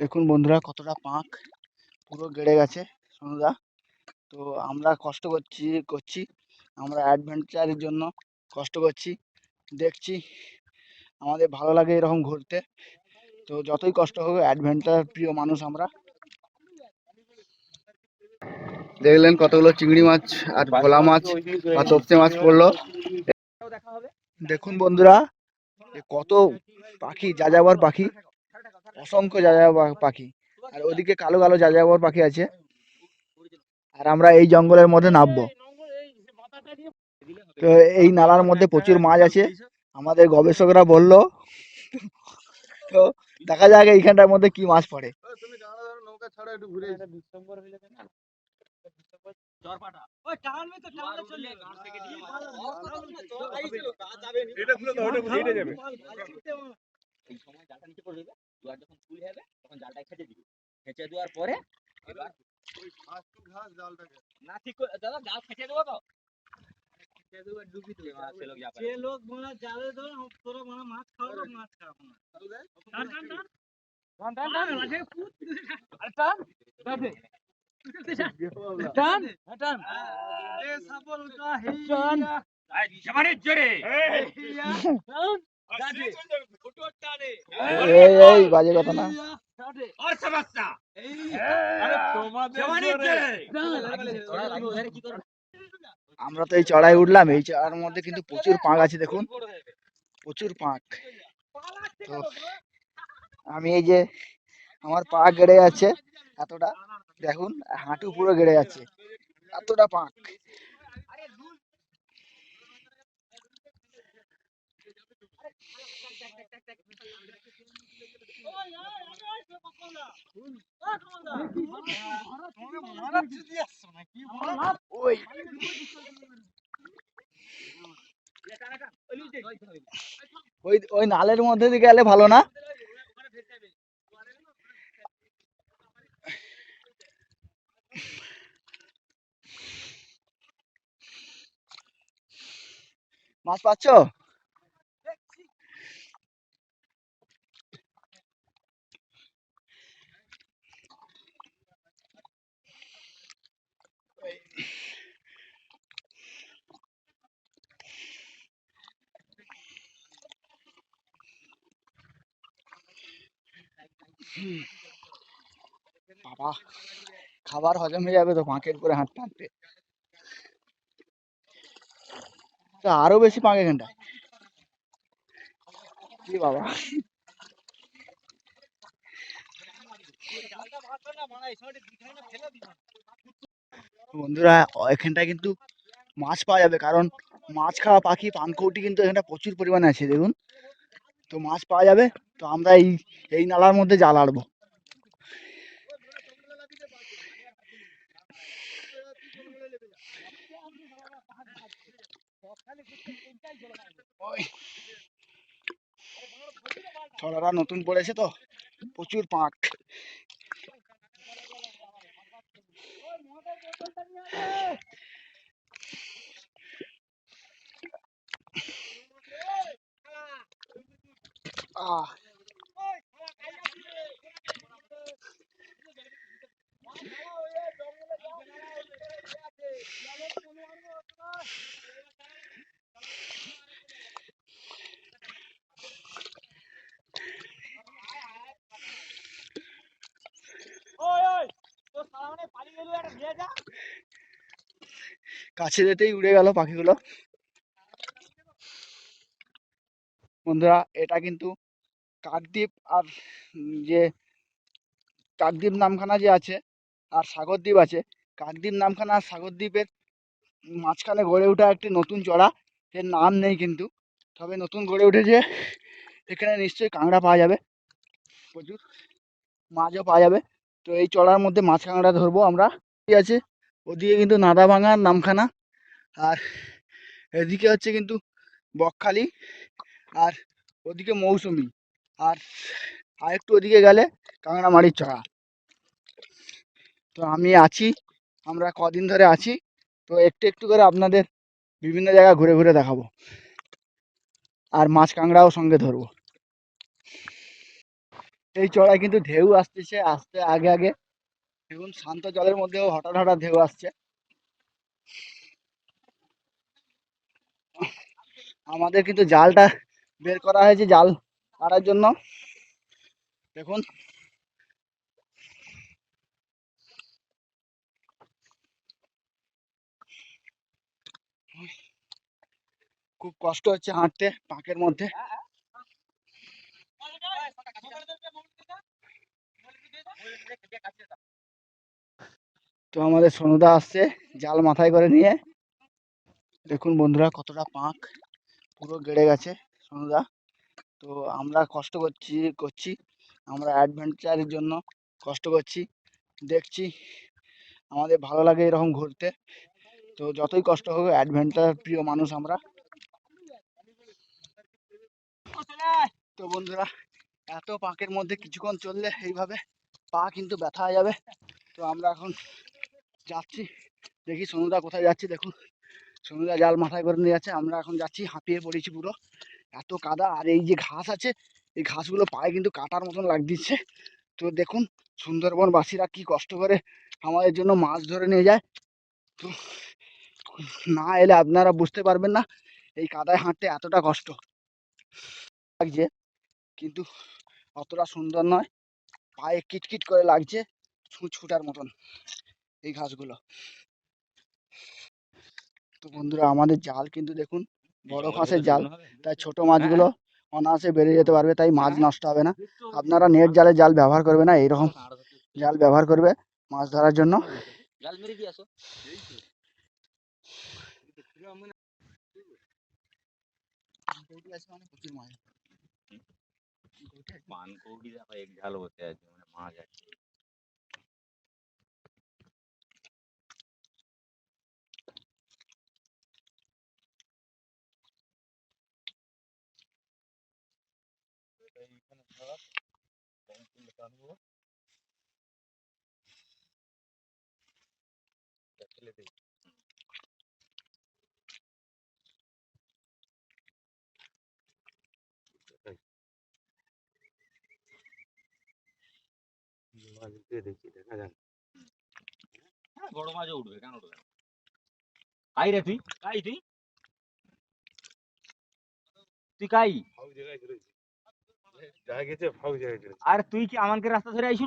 দেখুন বন্ধুরা কতটা পাঁক পুরো গেড়ে গেছে সোনুদা। তো আমরা কষ্ট করছি আমরা অ্যাডভেঞ্চারের জন্য কষ্ট করছি, দেখছি আমাদের ভালো লাগে এরকম ঘুরতে। তো যতই কষ্ট হোক অ্যাডভেঞ্চার প্রিয় মানুষ আমরা। দেখলেন কতগুলো চিংড়ি মাছ আর ভোলা মাছ বা তপসে মাছ পড়লো। দেখুন বন্ধুরা কত পাখি, যাযাবর পাখি, অসংখ্য যাযাবর পাখি। আর ওদিকে কালো কালো যাযাবর পাখি আছে। আর আমরা এই জঙ্গলের মধ্যে নামবো। তো এই নালার মধ্যে প্রচুর মাছ আছে আমাদের গবেষকরা বললো। তো দেখা যাক এইখানটার মধ্যে কি মাছ পড়ে। এই বাজে কথা না। আমরা তো এই চড়াই উঠলাম, এই চড়ার মধ্যে কিন্তু প্রচুর পাঁক আছে, দেখুন প্রচুর পাঁক। তো আমি এই যে আমার পা গেড়ে যাচ্ছে এতটা, দেখুন হাঁটু পুরো গেড়ে যাচ্ছে, এতটা পাঁক। ওই নালের মধ্যে দিয়ে গেলে ভালো না? মাছ পাচ্ছ? বাবা, খাবার হজম হয়ে যাবে তো পাঁকের উপরে হাঁটতে হাঁটতে। তো আরো বেশি পাঁক এখানটায়, কি বাবা। বন্ধুরা এখানটায় কিন্তু মাছ পাওয়া যাবে, কারণ মাছ খাওয়া পাখি পানকৌটি কিন্তু এখানটা প্রচুর পরিমাণে আছে, দেখুন। তো মাছ পাওয়া যাবে। তো আমরা এই এই নালার মধ্যে জাল আড়বো। ছড়াটা নতুন পড়েছে তো প্রচুর পাঁক। আহ কাছে যেতেই উড়ে গেল পাখিগুলো। বন্ধুরা এটা কিন্তু কাকদ্বীপ আর যে কাকদ্বীপ নামখানা যে আছে আর সাগরদ্বীপ আছে, কাকদ্বীপ নামখানা আর সাগরদ্বীপের মাঝখানে গড়ে ওঠা একটি নতুন চড়া। এর নাম নেই কিন্তু, তবে নতুন গড়ে উঠেছে। এখানে নিশ্চয়ই কাঁকড়া পাওয়া যাবে, প্রচুর মাছও পাওয়া যাবে। তো এই চড়ার মধ্যে মাছ কাঁকড়া ধরবো আমরা। ঠিক আছে, ওদিকে কিন্তু নাদাভাঙার নামখানা, আর এদিকে হচ্ছে কিন্তু বকখালি, আর ওদিকে মৌসুমী, আর আরেকটু ওদিকে গেলে কাঁকড়ামারির চড়া। তো আমি আছি, আমরা কদিন ধরে আছি। তো একটু একটু করে আপনাদের বিভিন্ন জায়গা ঘুরে ঘুরে দেখাবো, আর মাছ কাঁকড়াও সঙ্গে ধরবো। এই চড়ায় কিন্তু ঢেউ আসতেছে আসতে আগে আগে। দেখুন শান্ত জলের মধ্যেও হঠাৎ হঠাৎ ঢেউ আসছে। আমাদের কিন্তু জালটা বের করা হয়েছে জাল মারার জন্য। দেখুন খুব কষ্ট হচ্ছে হাঁটতে পাঁকের মধ্যে। তো আমাদের সোনুদা আসছে জাল মাথায় করে নিয়ে। দেখুন বন্ধুরা কতটা পাঁক পুরো গেড়ে গেছে সোনুদা। তো আমরা কষ্ট করছি আমরা অ্যাডভেঞ্চারের জন্য কষ্ট করছি, দেখছি আমাদের ভালো লাগে এরকম ঘুরতে। তো যতই কষ্ট হোক অ্যাডভেঞ্চার প্রিয় মানুষ আমরা। তো বন্ধুরা এত পাঁকের মধ্যে কিছুক্ষণ চললে এইভাবে পা কিন্তু ব্যথা হয়ে যাবে। তো আমরা এখন যাচ্ছি, দেখি সোনুদা কোথায় যাচ্ছি। দেখুন সোনুদা জাল মাথায় করে নিয়ে যাচ্ছে, আমরা এখন যাচ্ছি হাঁপিয়ে পড়েছি পুরো। এত কাদা আর এই যে ঘাস আছে এই ঘাসগুলো পায়ে কিন্তু কাটার মতন লাগছে। তো দেখুন সুন্দরবন বাসীরা কি কষ্ট করে আমাদের জন্য মাছ ধরে নিয়ে যায়। তো না এলে আপনারা বুঝতে পারবেন না এই কাদায় হাঁটতে এতটা কষ্ট লাগছে, কিন্তু অতটা সুন্দর নয়, পায়ে কিটকিট করে লাগছে ছুটার মতন এই ঘাসগুলো। তো বন্ধুরা আমাদের জাল কিন্তু দেখুন বড় ফাঁসের জাল, তাই ছোট মাছগুলো অনায়াসে বেরিয়ে যেতে পারবে, তাই মাছ নষ্ট হবে না। আপনারা নেট জালে জাল ব্যবহার করবে না, এইরকম জাল ব্যবহার করবে মাছ ধরার জন্য। বড় মাছও উঠবে, কেন উঠবে না? কাই রে তুই, কাই তুই, তুই কাই? আর তুই কি আমাকে রাস্তা ধরে আইছু?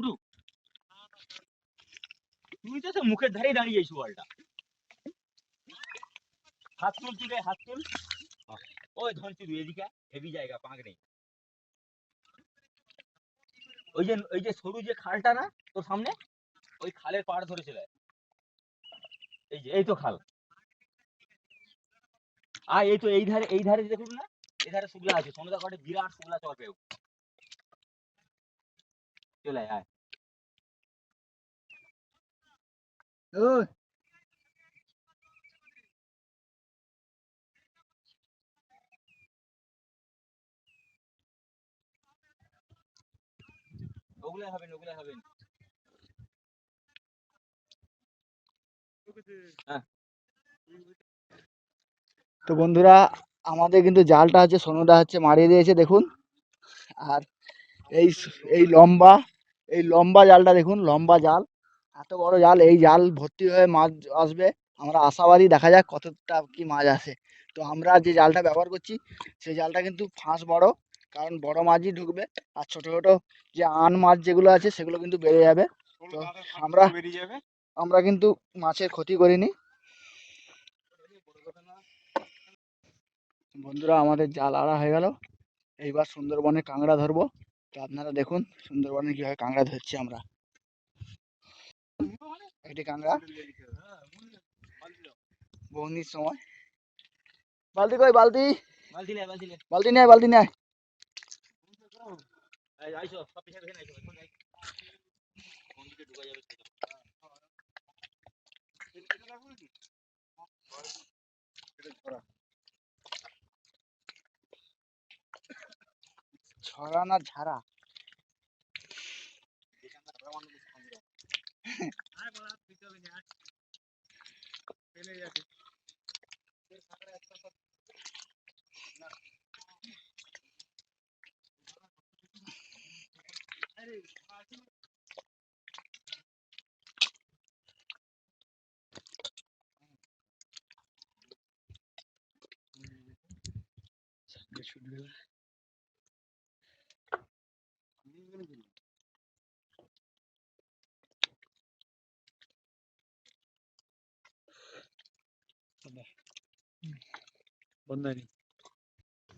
তুই তো সে মুখের ধারেই দাঁড়িয়ে আইছু বলটা। হাত তুল, তুই হাত তুল। ওই ধনচি তুই এদিকে হেভি জায়গা, পাঁক নেই। ওই যে সরু যে খালটা না তোর সামনে, ওই খালের পাড় ধরে চলে আয়। এই তো খাল। আর এই তো এই ধারে দেখুন না, এই ধারে শুকলা আছে, সোনদা ঘাটে বিরাট শুকলা চড়বে। চলে আয়। ওই ওগুলাই হবেন, ওগুলাই হবেন। হ্যাঁ। তো বন্ধুরা আমাদের কিন্তু জালটা হচ্ছে সোনুদা হচ্ছে মারিয়ে দিয়েছে দেখুন। আর এই এই লম্বা এই লম্বা জালটা দেখুন, লম্বা জাল, এত বড় জাল, এই জাল ভর্তি হয়ে মাছ আসবে। আমরা আশাবাদী, দেখা যাক কতটা কি মাছ আসে। তো আমরা যে জালটা ব্যবহার করছি সেই জালটা কিন্তু ফাঁস বড়, কারণ বড় মাছই ঢুকবে, আর ছোট ছোট যে আন মাছ যেগুলো আছে সেগুলো কিন্তু বেড়ে যাবে। তো আমরা আমরা কিন্তু মাছের ক্ষতি করিনি। বন্ধুরা আমাদের জাল আড়া হয়ে গেল, এইবার সুন্দরবনে কাঁকড়া ধরবো। তো আপনারা দেখুন সুন্দরবনে কিভাবে কাঁকড়া ধরছি আমরা। একটি কাঁকড়া বহনির সময়। বালতি কই বালতি, বালতি লে, বালতি লে। বালতি নেয় বালতি নেয়। আইসো সব পিছনে পিছনে আইসো, কোন দিকে ঢুকা যাবে সেটা। ছড়া না ঝাড়া?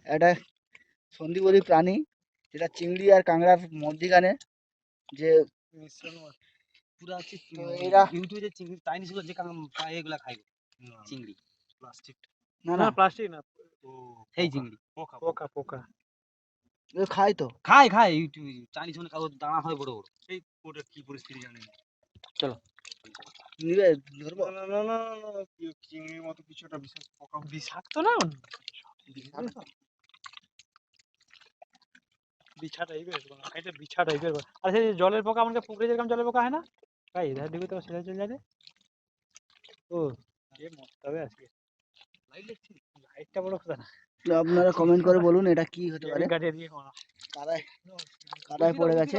একটা সন্ধিবলী প্রাণী, যেটা চিংড়ি আর কাঁকড়ার মধ্যিখানে যে মিশ্রণ পুরা হচ্ছে তো এরা ইউটিউবে যে চিংড়ি চাইনিজ গুলো যে পায় এগুলা খায় চিংড়ি প্লাস্টিক না না না প্লাস্টিক না ও সেই চিংড়ি পোকা পোকা পোকা এগুলো খায় তো। খায় খায় ইউটিউব চাইনিজ মানে কাগজ দানা হয় বড় বড়। এই ওটা কি পরিস্থিতি জানি না নিবে ধরবো? না না না না না, চিংড়ির মতো কিছু একটা বিশাল পোকা বিষাক্ত না বিছা টাইপের এটা বিছা টাইপের আর সেই জলের পোকা আমাদের পুকুরে যেরকম জলের পোকা হয় না ভাই এধার দিকে তো সেটা চলে যাবে ও এ মরতে হবে আজকে লাইটটা বড় কথা না তো আপনারা কমেন্ট করে বলুন এটা কি হতে পারে। কাটিয়ে দিয়ে কাদায় কাদায় পড়ে গেছে।